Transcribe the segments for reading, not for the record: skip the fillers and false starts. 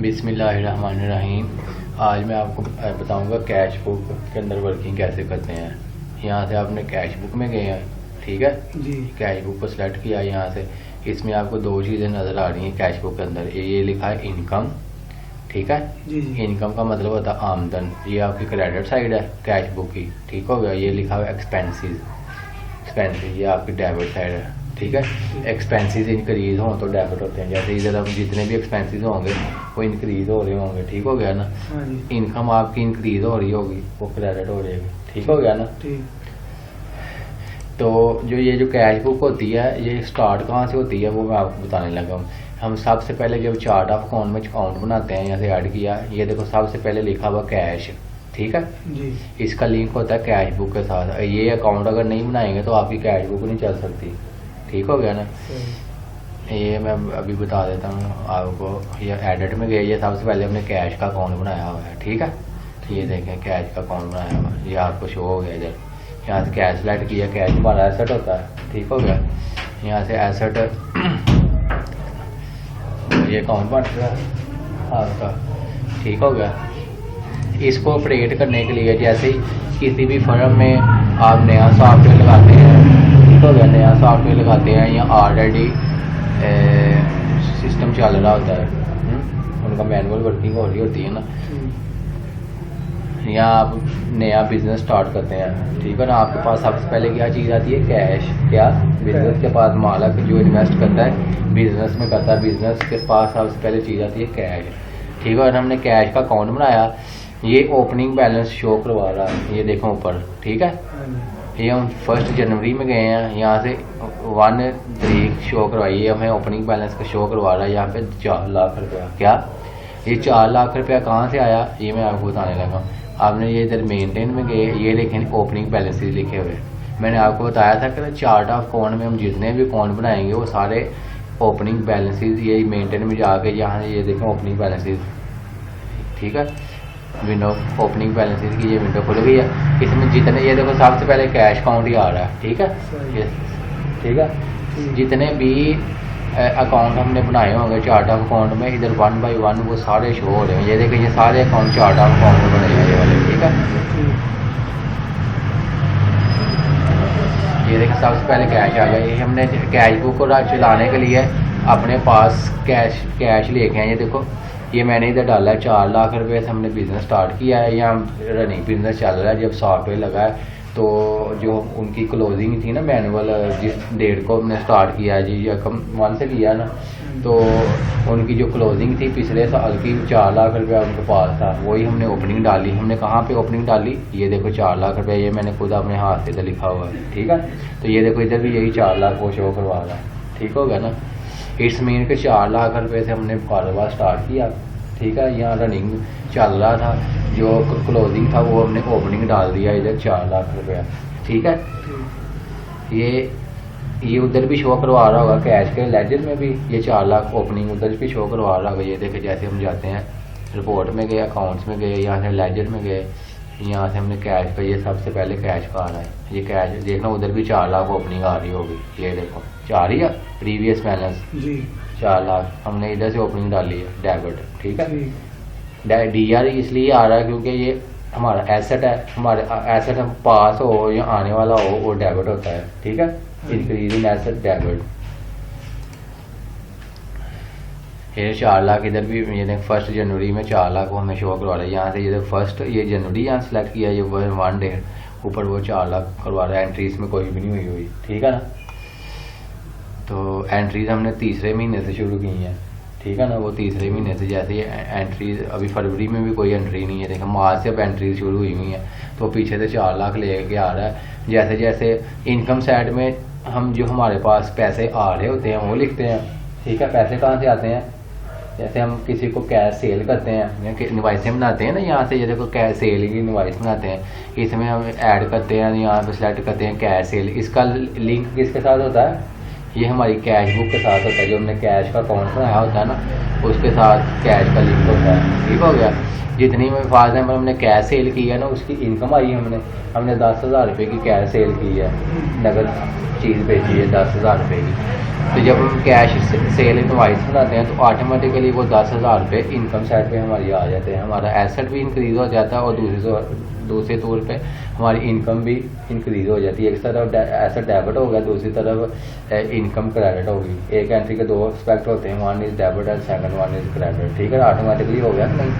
बिस्मिल्लाहिर्रहमानिर्रहीम। आज मैं आपको बताऊंगा कैश बुक के अंदर वर्किंग कैसे करते हैं। यहाँ से आपने कैश बुक में गए हैं, ठीक है जी। कैश बुक को सिलेक्ट किया। यहाँ से इसमें आपको दो चीज़ें नज़र आ रही हैं कैश बुक के अंदर। ये लिखा है इनकम, ठीक है जी जी। इनकम का मतलब होता है आमदन। ये आपकी क्रेडिट साइड है कैश बुक की, ठीक हो गया। ये लिखा हुआ एक्सपेंसेस, ये आपकी डेबिट साइड है, ठीक है। एक्सपेंसेस इंक्रीज हो तो डेबिट होते हैं। जैसे इधर अब जितने भी एक्सपेंसेस होंगे वो इंक्रीज हो रहे होंगे, ठीक हो गया ना। हाँ जी। इनकम आपकी इंक्रीज हो रही होगी, वो क्रेडिट हो जाएगी, ठीक हो गया ना। ठीक। तो ये जो कैश बुक होती है ये स्टार्ट कहाँ से होती है वो मैं आपको बताने लगा हूँ। हम सबसे पहले जब चार्ट ऑफ अकाउंट में अकाउंट बनाते हैं, यहाँ से ऐड किया, ये देखो सबसे पहले लिखा हुआ कैश, ठीक है जी। इसका लिंक होता है कैश बुक के साथ। ये अकाउंट अगर नहीं बनाएंगे तो आपकी कैश बुक नहीं चल सकती, ठीक हो गया ना। ये मैं अभी बता देता हूँ आपको। ये एडिट में गए, ये सबसे पहले हमने कैश का अकाउंट बनाया हुआ है, ठीक है। तो ये देखें कैश का अकाउंट बनाया हुआ है, ये आपको शो हो गया इधर। यहाँ से कैश सेलेक्ट किया, कैश हमारा एसेट होता है, ठीक हो गया। यहाँ से एसेट ये अकाउंट बन गया आपका, ठीक हो गया। इसको ऑपरेट करने के लिए जैसे ही किसी भी फर्म में आप नया सॉफ्टवेयर लगाते हैं, ठीक हो गया, नया सॉफ्टवेयर लगाते हैं या ऑलरेडी सिस्टम चल रहा होता है, उनका मैनुअल वर्किंग हो रही होती है ना, या आप नया बिजनेस स्टार्ट करते हैं, ठीक है ना। आपके पास सबसे पहले क्या चीज़ आती है कैश। क्या बिजनेस के पास मालक जो इन्वेस्ट करता है बिजनेस में करता है, बिजनेस के पास सबसे पहले चीज़ आती है कैश, ठीक है। और हमने कैश का अकाउंट बनाया, ये ओपनिंग बैलेंस शो करवा रहा है, ये देखो ऊपर, ठीक है। ये हम 1 जनवरी में गए हैं, यहाँ से 1 तारीख शो करवाई है हमें, ओपनिंग बैलेंस का शो करवा रहा है यहाँ पे 4 लाख रुपया। क्या ये 4 लाख रुपया कहाँ से आया ये मैं आपको बताने लगा। आपने ये इधर मेंटेन में गए, ये देखें ओपनिंग बैलेंसेस लिखे हुए। मैंने आपको बताया था कि चार्ट ऑफ अकाउंट में हम जितने भी अकाउंट बनाएंगे वो सारे ओपनिंग बैलेंसेस, ये मेंटेन में जाके यहाँ ये देखें ओपनिंग बैलेंसेस, ठीक है। विंडो ओपनिंग बैलेंसेस की ये विंडो खुल गई है। इसमें जितने ये देखो सबसे पहले कैश अकाउंट ही आ रहा है, ठीक है ये, ठीक है। जितने भी अकाउंट हमने बनाए होंगे चार्ट ऑफ अकाउंट में, इधर 1 बाय 1 वो सारे शो हो रहे हैं। ये देखिए ये सारे अकाउंट चार्ट ऑफ अकाउंट में बने हैं ये वाले, ठीक है। ये देखिए सबसे पहले कैश आ गया। ये हमने कैश बुक को चलाने के लिए अपने पास कैश लेके आए। ये देखो ये मैंने इधर डाला है 4 लाख रुपये से हमने बिज़नेस स्टार्ट किया है, या रनिंग बिजनेस चल रहा है। जब सॉफ्टवेयर लगा है तो जो उनकी क्लोजिंग थी ना मैनुअल, जिस डेट को हमने स्टार्ट किया जी या कम 1 से किया ना, तो उनकी जो क्लोजिंग थी पिछले साल की 4 लाख रुपया उनके पास था, वही हमने ओपनिंग डाली। हमने कहाँ पे ओपनिंग डाली, ये देखो 4 लाख रुपया, ये मैंने खुद अपने हाथ से इधर लिखा हुआ है, ठीक है। तो ये देखो इधर भी यही 4 लाख वो शो करवा रहा है, ठीक हो गया ना। इट्स मीन के 4 लाख रुपये से हमने कारोबार स्टार्ट किया, ठीक है। यहाँ रनिंग चल रहा था, जो क्लोजिंग था वो हमने ओपनिंग डाल दिया इधर 4 लाख रुपया, ठीक है। ये उधर भी शो करवा रहा होगा कैश के लेजर में भी, ये 4 लाख ओपनिंग उधर भी शो करवा रहा होगा। ये देखे जैसे हम जाते हैं रिपोर्ट में गए, अकाउंट्स में गए, यहाँ से लेजर में गए, यहाँ से हमने कैश का, ये सबसे पहले कैश का आ रहा है। ये कैश देखना उधर भी 4 लाख ओपनिंग आ रही होगी, ये देखो 4 ही है प्रीवियस बैलेंस जी 4 लाख हमने इधर से ओपनिंग डाली है डेबिट, ठीक है। DR इसलिए आ रहा है क्योंकि ये हमारा एसेट है, हमारे एसेट हम पास हो या आने वाला हो वो डेबिट होता है, ठीक है। Increase in asset debit. ये 4 लाख इधर भी ये देख 1 जनवरी में 4 लाख वो हमें शो करवा रहा है। यहाँ से ये देख 1 ये जनवरी यहाँ सेलेक्ट किया, ये 1 डे ऊपर वो 4 लाख करवा रहा है। एंट्रीज में कोई भी नहीं हुई, ठीक है ना। तो एंट्रीज हमने तीसरे महीने से शुरू की हैं, ठीक है ना। वो तीसरे महीने से जैसे ये एंट्रीज, अभी फरवरी में भी कोई एंट्री नहीं है, देखा मार्च से अब एंट्रीज शुरू हुई हुई हैं। तो पीछे से 4 लाख लेके आ रहा है। जैसे जैसे इनकम साइड में हम जो हमारे पास पैसे आ रहे होते हैं वो लिखते हैं, ठीक है। पैसे कहाँ से आते हैं, जैसे हम किसी को कैश सेल करते हैं, इनवाइसें बनाते हैं ना, यहाँ से ये देखो कैश सेल की इनवाइस बनाते हैं, इसमें हम ऐड करते हैं, यहाँ पे सेलेक्ट करते हैं कैश सेल। इसका लिंक किसके साथ होता है, ये हमारी कैश बुक के साथ होता है, जो हमने कैश का अकाउंट बनाया होता है ना, उसके साथ कैश का लिंक होता है। ठीक हो गया। जितनी में फाज में हमने कैश सेल की है ना, उसकी इनकम आई हमने 10,000 रुपये की कैश सेल की है, नगद चीज़ बेची है 10,000 रुपये की। तो जब हम कैश सेल इनवाइस बनाते हैं तो ऑटोमेटिकली वो 10,000 रुपये इनकम साइड पे हमारी आ जाते हैं। हमारा एसेट भी इंक्रीज़ हो जाता है और दूसरे तौर पे हमारी इनकम भी इंक्रीज़ हो जाती है। एक तरफ एसेट डेबिट हो गया, दूसरी तरफ इनकम क्रेडिट होगी। एक एंट्री के दो एस्पेक्ट होते हैं, one is debit and second one is credit. ठीक है, ऑटोमेटिकली हो गया नहीं।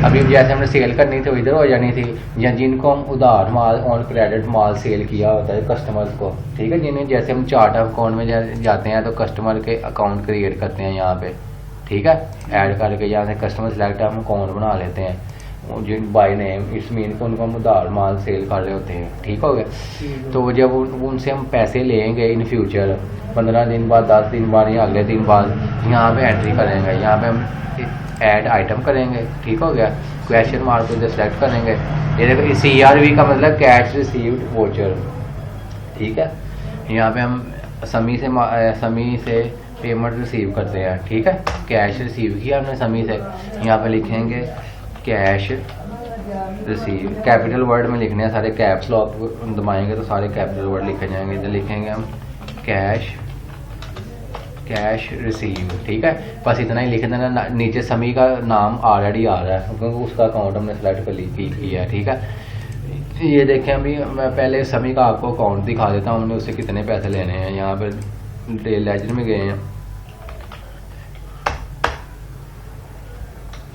अभी जैसे हमने सेल करनी थी इधर हो जानी थी, या जिनको हम उधार माल ऑन क्रेडिट माल सेल किया होता है कस्टमर्स को। ठीक है, जिन्हें जैसे हम चार्ट ऑफ अकाउंट में जाते हैं तो कस्टमर के अकाउंट क्रिएट करते हैं यहाँ पे। ठीक है, ऐड करके यहाँ से कस्टमर सेलेक्ट हम अकाउंट बना लेते हैं जिन बाय नेम, इस मीन को उनको हम उधार माल सेल कर रहे होते हैं। ठीक हो गया। तो जब उनसे हम पैसे लेंगे इन फ्यूचर 15 दिन बाद, 10 दिन बाद या अगले दिन बाद, यहाँ पे एंट्री करेंगे, यहाँ पे हम ऐड आइटम करेंगे। ठीक हो गया। क्वेश्चन मार्क को सेलेक्ट करेंगे। ये देखो CRV का मतलब कैश रिसीव्ड वोचर। ठीक है, यहाँ पे हम समी से पेमेंट रिसीव करते हैं। ठीक है, कैश रिसीव किया हमने समी से, यहाँ पे लिखेंगे कैश रिसीव, कैपिटल वर्ड में लिखने हैं सारे, कैप्स लॉक दबाएंगे तो सारे कैपिटल वर्ड लिखे जाएंगे। इधर लिखेंगे हम कैश रिसीव। ठीक है, बस इतना ही लिख देना। नीचे समी का नाम ऑलरेडी आ रहा है क्योंकि उसका अकाउंट हमने सेलेक्ट कर किया है। ठीक है, ये देखें अभी मैं पहले समी का आपको अकाउंट दिखा देता हूँ, हमने उससे कितने पैसे लेने हैं। यहाँ पे लेजर में गए हैं,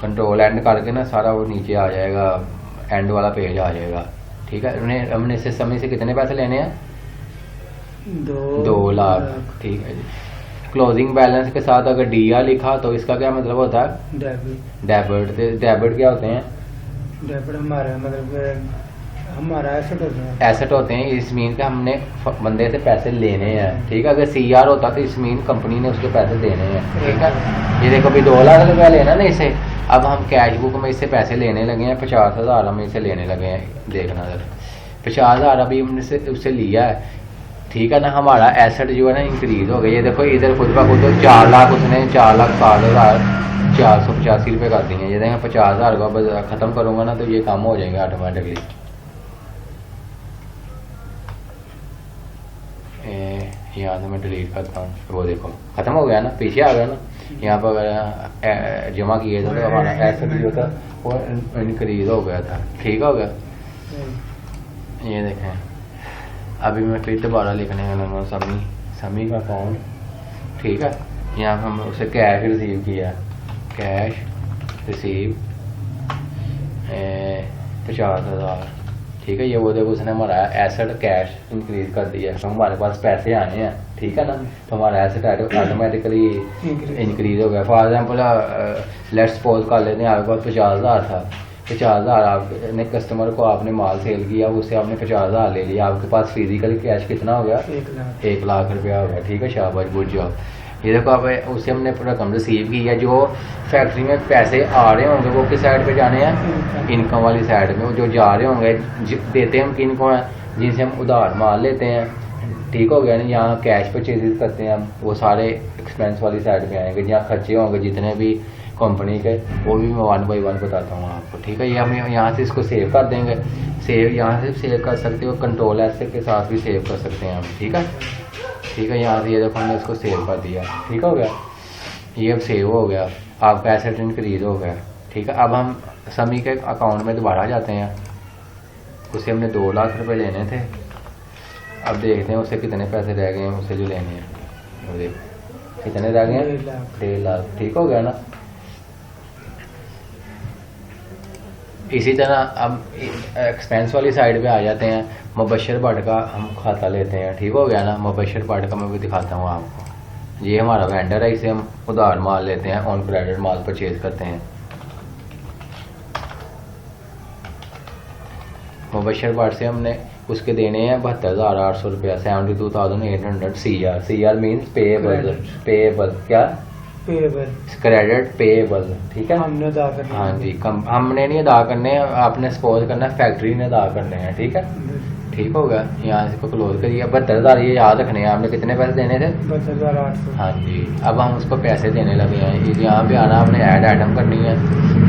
कंट्रोल एंड करके ना सारा वो नीचे आ जाएगा, एंड वाला पेज आ जाएगा। ठीक है, हमने इससे समय से कितने पैसे लेने हैं? 2 लाख। ठीक है जी। क्लोजिंग बैलेंस के साथ अगर DR लिखा तो इसका क्या मतलब होता है? डेबिट क्या होते हैं? डेबिट हमारा मतलब हमारा एसेट होते हैं। इस मीन का हमने बंदे से पैसे लेने हैं। ठीक है, अगर CR होता तो इस मीन कंपनी ने उसके पैसे देने हैं। ठीक है, ये देखो अभी 2 लाख रुपया लेना ना इसे, अब हम कैश बुक में इससे पैसे लेने लगे हैं, 50,000 हम इसे लेने लगे हैं। देखना सर, 50,000 अभी हमने उससे लिया है। ठीक है ना, हमारा एसेट जो है ना इंक्रीज हो गया। ये देखो इधर खुद ब खुद 4 लाख उसने 4,60,485 रुपये कर दिए। ये देखें 50,000 को अब ख़त्म करूँगा ना तो ये काम हो जाएंगे ऑटोमेटिकली। यहाँ से मैं डिलीट करता हूँ, वो देखो ख़त्म हो गया ना, पीछे आ गया ना। यहाँ पर अगर जमा किए थे तो हमारा एसेट जो था वो इंक्रीज हो गया था। ठीक हो गया। ये देखें अभी मैं फिर दोबारा लिखने वाला समी का अकाउंट। ठीक है, यहाँ पर हम उसे कैश रिसीव किया, कैश रिसीव 50,000। ठीक है, ये वो देखो उसने हमारा एसेट कैश इंक्रीज कर दिया, तो हमारे पास पैसे आए हैं। ठीक है ना, तो हमारा एसेट ऑटोमेटिकली इंक्रीज हो गया। फॉर एग्जाम्पल लेट्स सपोज कर लेते हैं आपके पास 50,000 था, 50,000 आपने कस्टमर को आपने माल सेल किया, उससे आपने 50,000 ले लिया, आपके पास फिजिकल कैश कितना हो गया? 1 लाख रुपया हो गया। ठीक है, शाबाश, गुड जॉब। ये देखो अब उससे हमने रकम रिसीव की है। जो फैक्ट्री में पैसे आ रहे होंगे वो किस साइड पे जाने हैं? इनकम वाली साइड में। जो जा रहे होंगे देते हम किन को हैं? जिनसे हम उधार माल लेते हैं। ठीक हो गया ना, यहाँ कैश परचेजेस करते हैं हम, वो सारे एक्सपेंस वाली साइड पे आएंगे। जहाँ खर्चे होंगे जितने भी कंपनी के, वो भी मैं 1 बाय 1 बताता हूँ आपको। ठीक है, ये हम यहाँ से इसको सेव कर देंगे। यहाँ से सेव कर सकते हो, कंट्रोल S के साथ भी सेव कर सकते हैं हम। ठीक है, ठीक है, यहाँ से ये देखो हमने इसको सेव कर दिया। ठीक हो गया, ये अब सेव हो गया, आपका एसेट इंक्रीज हो गया। ठीक है, अब हम समी के अकाउंट में दोबारा जाते हैं। उससे हमने 2 लाख रुपए लेने थे, अब देखते हैं उससे कितने पैसे रह गए हैं उससे जो लेने हैं। वो देखो कितने रह गए हैं? 1.5 लाख। ठीक हो गया ना। इसी तरह अब एक्सपेंस वाली साइड पे आ जाते हैं। मुबशर भट्ट का हम खाता लेते हैं। ठीक हो गया ना, मुबशर भट्ट का मैं भी दिखाता हूँ आपको। ये हमारा वेंडर है, इसे हम उधार माल लेते हैं, ऑन क्रेडिट माल परचेज करते हैं। मुबशर भट्ट से हमने उसके देने हैं 72,800 रुपया, 72,800 CR मीन्स पेएबल क्या? Credit payable. ठीक है, हमने अदा करने। हाँ जी, हमने नहीं अदा करने, आपने सपोज करना फैक्ट्री ने अदा करने हैं। ठीक है, ठीक हो गया। यहाँ से इसको क्लोज करिए। 72,000 ये याद रखने हैं आपने, कितने पैसे देने थे? 72,800। हाँ जी। अब हम उसको पैसे देने लगे हैं। यहाँ पे आना, आपने ऐड आइटम करनी है।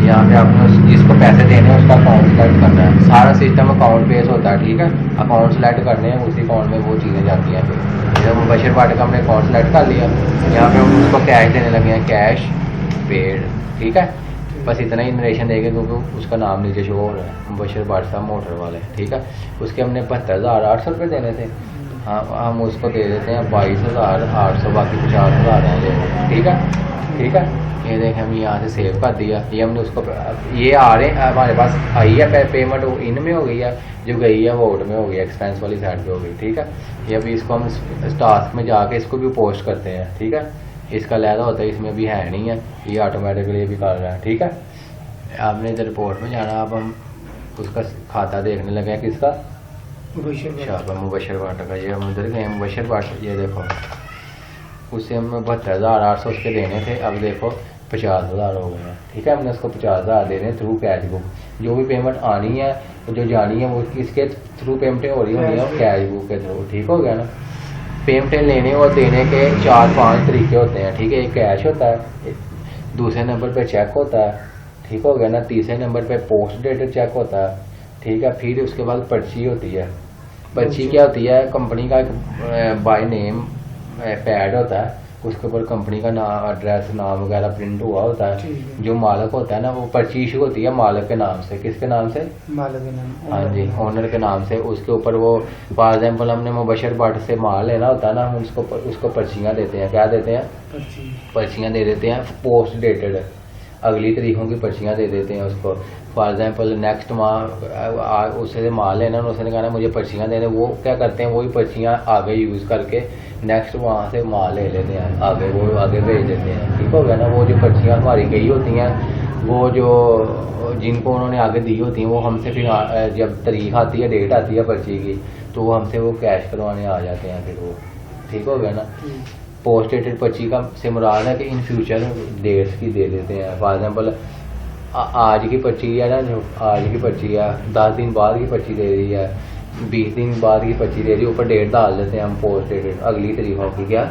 यहाँ पे आपने जिसको पैसे देने हैं उसका अकाउंट सेलेक्ट करना है। सारा सिस्टम अकाउंट बेस होता है, ठीक है। अकाउंट सेलेक्ट करने हैं, उसी अकाउंट में वो चीज़ें जाती हैं। फिर जब मुबशर पार्टी का हमने अकाउंट सेलेक्ट कर लिया, यहाँ पे हम उसको कैश देने लगे हैं, कैश पेड, ठीक है। बस इतना ही नरेशन देंगे क्योंकि उसका नाम नीचे शो हो रहा है, मुबशर भाट साहब मोटर वाले, ठीक है। उसके हमने 72,800 रुपये देने थे। हाँ, हम उसको दे देते हैं 22,800, बाकी 50,000 हैं ये, ठीक है। ठीक है, ये देखें हम यहाँ से सेव कर दिया। ये हमने उसको, ये आ रहे हैं हमारे पास, आई है पेमेंट, वो इन में हो गई है, जो गई है वो आउट में हो गई, एक्सपेंस वाली साइड पे हो गई, ठीक है। ये अभी इसको हम टास्क में जाके इसको भी पोस्ट करते हैं, ठीक है। इसका लहदा होता है, इसमें अभी है नहीं है, ये ऑटोमेटिकली भी कर रहा है, ठीक है। आपने इधर रिपोर्ट में जाना। अब हम उसका खाता देखने लगे हैं, किसका? मुबशर भाट का। ये हम इधर गए, मुबशर भाट, ये देखो उससे हमें 72,800 उसके देने थे। अब देखो 50,000 हो गए हैं, ठीक है। हमने उसको 50,000 देने थ्रू कैश बुक। जो भी पेमेंट आनी है, जो जानी है, वो किसके थ्रू पेमेंटें हो रही होंगी? कैश बुक के थ्रू, ठीक हो गया ना। पेमेंटें लेने और देने के 4-5 तरीके होते हैं, ठीक है। एक कैश होता है, दूसरे नंबर पे चेक होता है, ठीक हो गया ना। तीसरे नंबर पे पोस्ट डेटेड चेक होता है, ठीक है। फिर उसके बाद पर्ची होती है। पर्ची क्या होती है? कंपनी का एक बाय नेम पैड होता है, उसके ऊपर कंपनी का नाम, एड्रेस, नाम वगैरह प्रिंट हुआ होता है। जो मालिक होता है ना, वो पर्ची इशू होती है मालिक के नाम से। किसके नाम से? मालिक के नाम। हाँ जी, ओनर के नाम से। उसके ऊपर वो, फॉर एग्जाम्पल हमने मुबशर भाट से माल लेना होता है ना, हम उसको पर्चियाँ देते हैं। क्या देते हैं? पर्चियाँ दे देते हैं, पोस्ट डेटेड, अगली तारीखों की पर्चियाँ दे देते हैं उसको। फॉर एग्जाम्पल नेक्स्ट माह उससे माल लेना, उसने कहा मुझे पर्चियाँ देने, वो क्या करते हैं, वही पर्चियाँ आगे यूज़ करके नेक्स्ट वहाँ से माल ले लेते हैं, आगे वो आगे भेज देते हैं, ठीक हो गया ना। वो जो पर्चियाँ हमारी गई होती हैं, वो जो जिनको उन्होंने आगे दी होती हैं, वो हमसे फिर जब तारीख आती है, डेट आती है पर्ची की, तो वो हमसे वो कैश करवाने आ जाते हैं फिर वो, ठीक हो गया ना। पोस्ट डेटेड पर्ची का से मुराद है कि इन फ्यूचर डेट्स की दे देते हैं। फॉर एग्जाम्पल आज की पर्ची है ना, जो आज की पर्ची है, 10 दिन बाद की पर्ची दे रही है, 20 दिन बाद की पर्ची दे रही है, ऊपर डेट डाल देते हैं हम, पोस्ट डेटेड अगली तारीखों की। क्या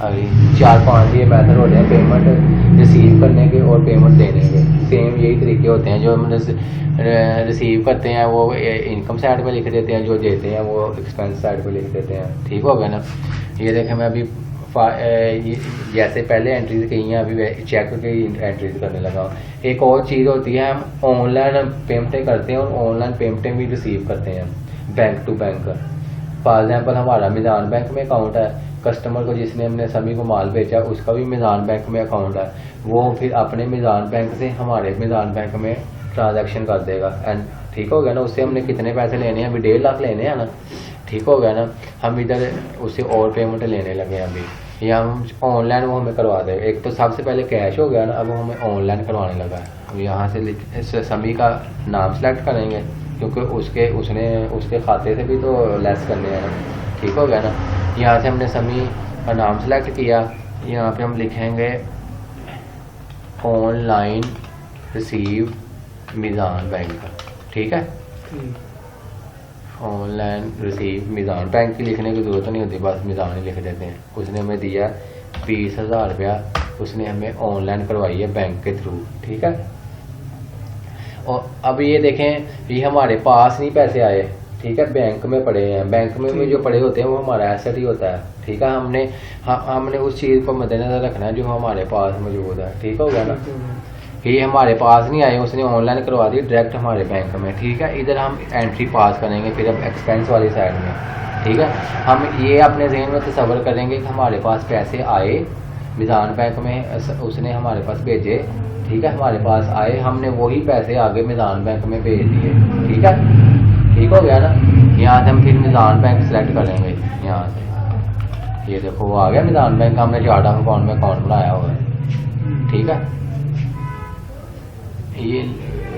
अगली 4-5 ये मेथड होते हैं पेमेंट रिसीव करने के और पेमेंट देने के। सेम यही तरीके होते हैं। जो हम रिसीव करते हैं वो इनकम साइड पे लिख देते हैं, जो देते हैं वो एक्सपेंस साइड पे लिख देते हैं, ठीक हो गया ना। ये देखें, मैं अभी जैसे पहले एंट्रीज की हैं, अभी चेक की एंट्रीज करने लगा हूँ। एक और चीज़ होती है, हम ऑनलाइन पेमेंटें करते हैं और ऑनलाइन पेमेंटें भी रिसीव करते हैं bank to bank. For example हमारा मीज़ान बैंक में अकाउंट है, कस्टमर को जिसने हमने सभी को माल बेचा उसका भी मीज़ान बैंक में अकाउंट है, वो फिर अपने मीज़ान बैंक से हमारे मीज़ान बैंक में ट्रांजैक्शन कर देगा। एंड ठीक हो गया ना। उससे हमने कितने पैसे लेने हैं? अभी 1.5 लाख लेने हैं ना, ठीक हो गया ना। हम इधर उससे और पेमेंट लेने लगे हैं अभी, या हम ऑनलाइन वो हमें करवा दें। एक तो सबसे पहले कैश हो गया ना, अब वो हमें ऑनलाइन करवाने लगा है। अब यहाँ से समी का नाम सेलेक्ट करेंगे क्योंकि उसके खाते से भी तो लेस करने हैं ना, ठीक हो गया ना। यहाँ से हमने समी का नाम सेलेक्ट किया, यहाँ पे हम लिखेंगे ऑनलाइन रिसीव मीज़ान बैंक, ठीक है। ऑनलाइन रिसीव मीज़ान बैंक की लिखने की ज़रूरत नहीं होती, बस मीज़ान ही लिख देते हैं। उसने हमें दिया 20,000 रुपया, उसने हमें ऑनलाइन करवाई है बैंक के थ्रू, ठीक है। और अब ये देखें, ये हमारे पास नहीं पैसे आए, ठीक है, बैंक में पड़े हैं। बैंक में जो पड़े होते हैं वो हमारा एसेट ही होता है, ठीक है। हमने उस चीज़ को मद्देनजर रखना है जो हमारे पास मौजूद है, ठीक हो गया ना। ये हमारे पास नहीं आए, उसने ऑनलाइन करवा दी डायरेक्ट हमारे बैंक में, ठीक है। इधर हम एंट्री पास करेंगे फिर अब एक्सपेंस वाली साइड में, ठीक है। हम ये अपने जहन में तसव्वुर करेंगे कि हमारे पास पैसे आए मीज़ान बैंक में, उसने हमारे पास भेजे, ठीक है, हमारे पास आए, हमने वही पैसे आगे मीज़ान बैंक में भेज दिए, ठीक है, ठीक हो गया ना। यहाँ से हम फिर मीज़ान बैंक सेलेक्ट करेंगे, यहाँ से ये देखो वो आ गया मीज़ान बैंक, हमने चार्ट ऑफ अकाउंट में अकाउंट बनाया हुआ है, ठीक है। ये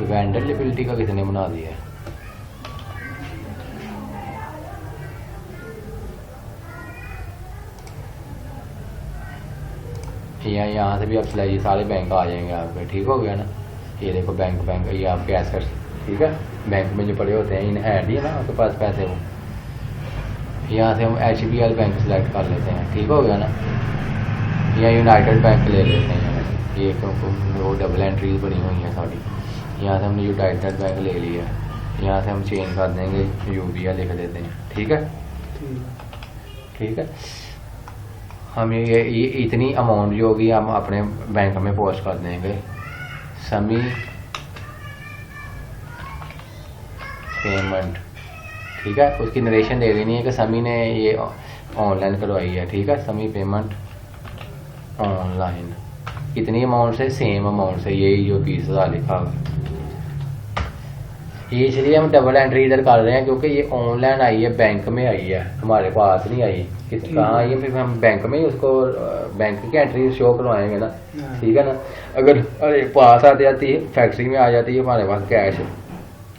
वेंडर लिबिलिटी का किसने बना दिया है? यहाँ से भी आप चलाइए, सारे बैंक आ जाएंगे आपके, ठीक हो गया ना। ये देखो बैंक, ये आपके एसेट्स ठीक है, बैंक में जो पड़े होते हैं इन हैंड ही है ना आपके पास पैसे, वो यहाँ से हम HBL बैंक सेलेक्ट कर लेते हैं, ठीक हो गया ना, या यूनाइटेड बैंक ले लेते हैं, ये वो डबल एंट्रीज बनी हुई हैं सारी, यहाँ से हमने यूनाइटेड बैंक ले लिया, यहाँ से हम चेंज कर देंगे UBI लिख देते हैं, ठीक है, ठीक है। हम ये इतनी अमाउंट जो होगी हम अपने बैंक में पोस्ट कर देंगे, समी पेमेंट, ठीक है, उसकी नरेशन दे देनी है कि समी ने ये ऑनलाइन करवाई है, ठीक है, समी पेमेंट ऑनलाइन, कितनी अमाउंट से, सेम अमाउंट से, यही जो 20,000 लिखा हुआ, ये इसलिए हम डबल एंट्री इधर कर रहे हैं क्योंकि ये ऑनलाइन आई है, बैंक में आई है, हमारे पास नहीं आई, कहाँ आई है, फिर हम बैंक में ही उसको बैंक की एंट्री शो करवाएंगे ना, ठीक है ना। अगर अरे पास आ जाती है, फैक्ट्री में आ जाती है, हमारे पास कैश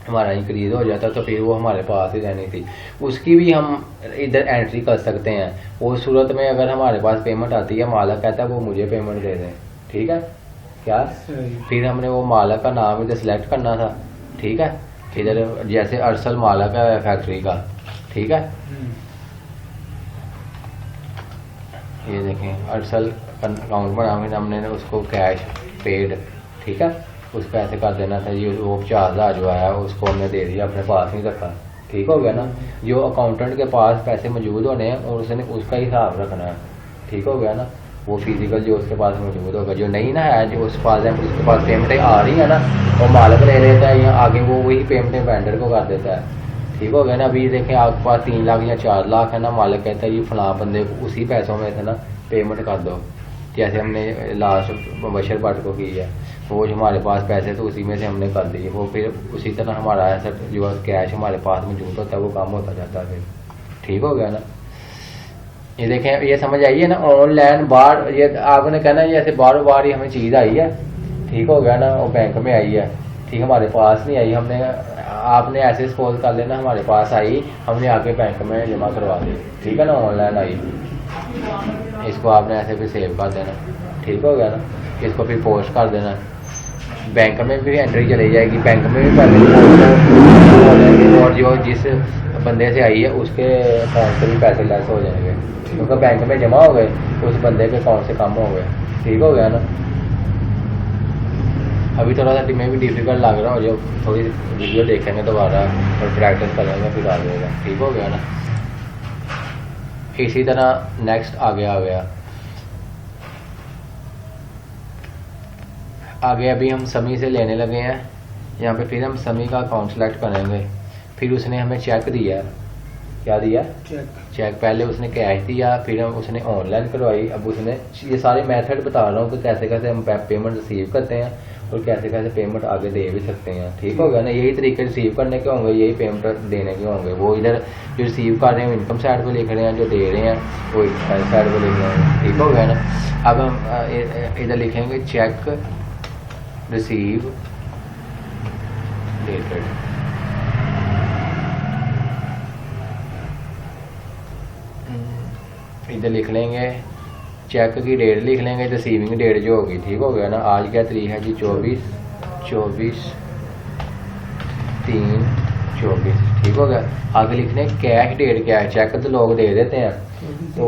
हमारा इंक्रीज हो जाता तो फिर वो हमारे पास ही रहनी थी, उसकी भी हम इधर एंट्री कर सकते हैं। वो सूरत में अगर हमारे पास पेमेंट आती है, मालिक कहता है वो मुझे पेमेंट दे दें, ठीक है, क्या फिर हमने वो मालिक का नाम इधर सेलेक्ट करना था, ठीक है, इधर जैसे अरसल मालिक है फैक्ट्री का, ठीक है, ये देखें अरसल अकाउंट बनाएंगे हमने उसको कैश पेड, ठीक है, उस पैसे कर देना था, ये वो 50,000 जो आया उसको हमने दे दिया, अपने पास नहीं रखा, ठीक हो गया ना। जो अकाउंटेंट के पास पैसे मौजूद होने हैं और उसने उसका हिसाब रखना है, ठीक हो गया ना, वो फिजिकल जो उसके पास मौजूद होगा, जो नहीं ना है, जो उसके पास पेमेंटें आ रही है ना, वो मालिक ले लेता है या आगे वो वही पेमेंटें वेंडर को कर देता है, ठीक हो गया ना। अभी देखें आपके पास 3 लाख या 4 लाख है ना, मालिक कहता है ये फलां बंदे को उसी पैसों में से ना पेमेंट कर दो, जैसे हमने लास्ट मुबशर भट्ट को की है, वो जो हमारे पास पैसे तो उसी में से हमने कर दिए, वो फिर उसी तरह हमारा ऐसा जो कैश हमारे पास मौजूद होता है वो कम होता जाता है फिर, ठीक हो गया ना। ये देखें, ये समझ आई है ना, ऑनलाइन बाहर, ये आपने कहना है जैसे बार बार ही हमें चीज़ आई है, ठीक हो गया ना, वो बैंक में आई है, ठीक, हमारे पास नहीं आई, हमने आपने ऐसे सपोज कर लेना हमारे पास आई, हमने आके बैंक में जमा करवा दी, ठीक है ना, ऑनलाइन आई, इसको आपने ऐसे भी सेव कर देना, ठीक हो गया ना, इसको फिर पोस्ट कर देना, बैंक में भी एंट्री चली जाएगी, बैंक में भी पहले पोस्ट, और जो जिस बंदे से आई है उसके अकाउंट से भी पैसे लेस हो जाएंगे, क्योंकि बैंक में जमा हो गए, उस बंदे के अकाउंट से कम हो गए, ठीक हो गया ना। अभी थोड़ा सा में भी डिफिकल्ट लग रहा हो, जो थोड़ी वीडियो देखेंगे दोबारा और प्रैक्टिस करेंगे फिर आ जाएगा, ठीक हो गया ना। इसी तरह नेक्स्ट आगे आ गया, आगे अभी हम समी से लेने लगे हैं, यहाँ पे फिर हम समी का अकाउंट सेलेक्ट करेंगे, फिर उसने हमें चेक दिया, क्या दिया, चेक पहले उसने कैश दिया, फिर हम उसने ऑनलाइन करवाई, अब उसने ये सारे मेथड बता रहा हूँ कि कैसे कैसे हम पेमेंट रिसीव करते हैं और कैसे कैसे पेमेंट आगे दे भी सकते हैं, ठीक हो गया ना। यही तरीके रिसीव करने के होंगे, यही पेमेंट देने के होंगे, वो इधर जो रिसीव कर रहे हैं इनकम साइड पे लिख रहे हैं, जो दे रहे हैं वो एक्सपेंस साइड पे लिख रहे हैं, ठीक हो गया ना। अब हम इधर लिखेंगे चेक रिसीव डेटेड, इधर लिख लेंगे चेक की डेट, लिख लेंगे रिसीविंग डेट जो होगी, ठीक हो गया ना। आज क्या तारीख है जी, 24/3/24, ठीक हो गया। आगे लिखने कैश डेट क्या है, चेक तो लोग दे देते हैं, तो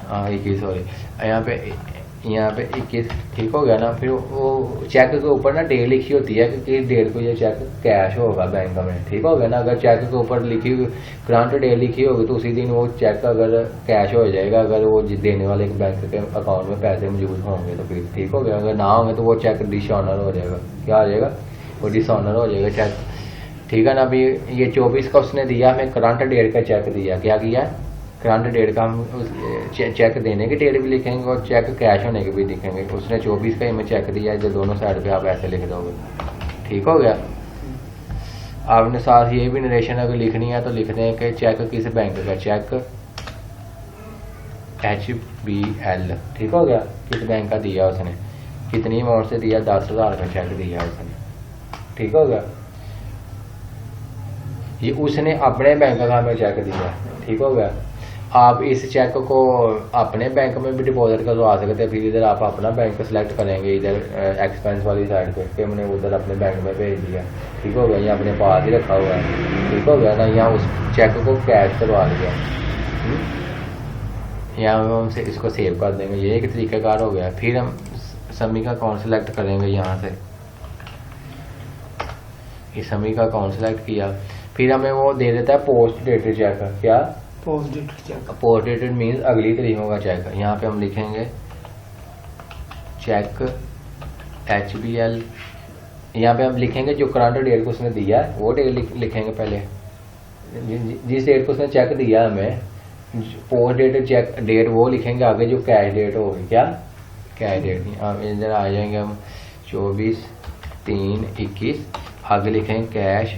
हाँ 21, सॉरी यहाँ पे 21, ठीक हो गया ना। फिर वो चेक के ऊपर ना डेट लिखी होती है कि किस डेट को ये चेक कैश होगा बैंक में, ठीक हो गया ना। अगर चेक के ऊपर लिखी ग्रांट डेट लिखी होगी तो उसी दिन वो चेक अगर कैश हो जाएगा, अगर वो देने वाले बैंक के अकाउंट में पैसे मौजूद होंगे तो फिर ठीक हो गया, अगर ना होंगे तो वो चेक डिसऑनर हो जाएगा, क्या हो जाएगा, वो डिसऑनर हो जाएगा चेक, ठीक है ना। अभी ये 24 का उसने दिया, हमें करंट डेट का चेक दिया, क्या किया, करंट डेट का हम चेक देने की डेट भी लिखेंगे और चेक कैश होने की भी लिखेंगे। उसने 24 का हमें चेक दिया है, जो दोनों साइड पे आप ऐसे लिख दोगे, ठीक हो गया। आपने साथ ये भी नरेशन अगर लिखनी है तो लिख दें कि चेक किस बैंक का, चेक HBL, ठीक हो गया, किस बैंक का दिया उसने, कितनी अमाउंट से दिया, 10,000 का चेक दिया उसने, ठीक हो गया। ये उसने अपने बैंक का हमें चेक दिया, ठीक हो गया। आप इस चेक को अपने बैंक में भी डिपॉजिट करवा सकते हैं। फिर इधर आप अपना बैंक सेलेक्ट करेंगे, इधर एक्सपेंस वाली साइड पे कि हमने उधर अपने बैंक में भेज दिया, ठीक हो गया, या अपने पास ही रखा हुआ है, ठीक हो गया ना, या उस चेक को कैश करवा लिया, यहाँ हम इसको सेव कर देंगे। ये एक तरीक़ाकार हो गया। फिर हम समी का अकाउंट सेलेक्ट करेंगे, यहाँ से इस समी का अकाउंट सेलेक्ट किया। फिर हमें वो दे देता है पोस्ट डेटेड चेक। क्या post dated cheque? Post dated means अगली तारीखों का चेक। यहाँ पे हम लिखेंगे चेक HBL, यहाँ पे हम लिखेंगे जो करंट डेट को उसने दिया है वो डेट लिखेंगे पहले, जिस डेट को उसने चेक दिया हमें पोस्ट डेटेड चेक डेट वो लिखेंगे, आगे जो कैश डेट होगी, क्या कैश डेट। हम इधर आ जाएंगे हम 24/3/21, आगे लिखेंगे कैश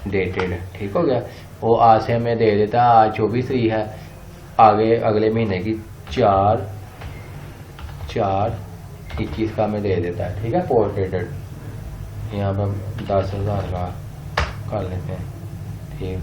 डेटेड, ठीक हो गया। वो आज से हमें दे देता है, आज 24 तारीख है, आगे अगले महीने की 4/4/21 का हमें दे देता है, ठीक है, पोस्ट डेटेड। यहाँ पर हम 10,000 का कर लेते हैं, ठीक।